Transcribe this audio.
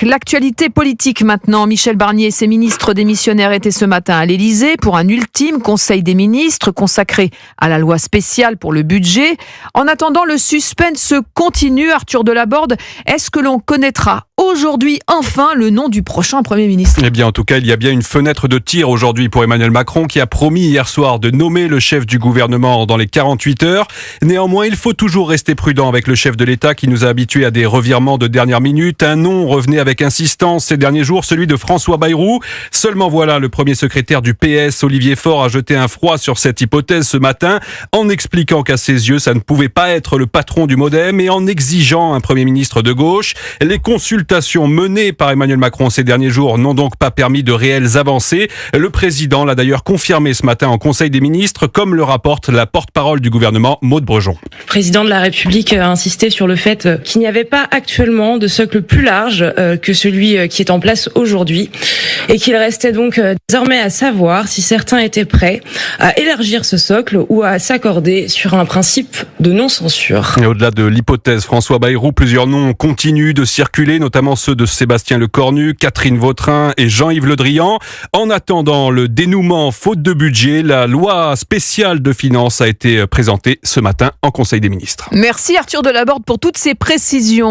L'actualité politique maintenant. Michel Barnier et ses ministres démissionnaires étaient ce matin à l'Élysée pour un ultime conseil des ministres consacré à la loi spéciale pour le budget. En attendant, le suspense continue. Arthur Delaborde, est-ce que l'on connaîtra aujourd'hui enfin le nom du prochain Premier ministre? Eh bien, en tout cas, il y a bien une fenêtre de tir aujourd'hui pour Emmanuel Macron qui a promis hier soir de nommer le chef du gouvernement dans les 48 heures. Néanmoins, il faut toujours rester prudent avec le chef de l'État qui nous a habitués à des revirements de dernière minute. Un nom revenait avec insistance ces derniers jours, celui de François Bayrou. Seulement voilà, le premier secrétaire du PS, Olivier Faure, a jeté un froid sur cette hypothèse ce matin en expliquant qu'à ses yeux, ça ne pouvait pas être le patron du MoDem et en exigeant un Premier ministre de gauche. Les consultations menées par Emmanuel Macron ces derniers jours n'ont donc pas permis de réelles avancées. Le président l'a d'ailleurs confirmé ce matin en Conseil des ministres, comme le rapporte la porte-parole du gouvernement, Maud Brejon. Le président de la République a insisté sur le fait qu'il n'y avait pas actuellement de socle plus large que celui qui est en place aujourd'hui et qu'il restait donc désormais à savoir si certains étaient prêts à élargir ce socle ou à s'accorder sur un principe de non-censure. Et au-delà de l'hypothèse François Bayrou, plusieurs noms continuent de circuler, notamment ceux de Sébastien Lecornu, Catherine Vautrin et Jean-Yves Le Drian. En attendant le dénouement faute de budget, la loi spéciale de finances a été présentée ce matin en Conseil des ministres. Merci Arthur Delaborde pour toutes ces précisions.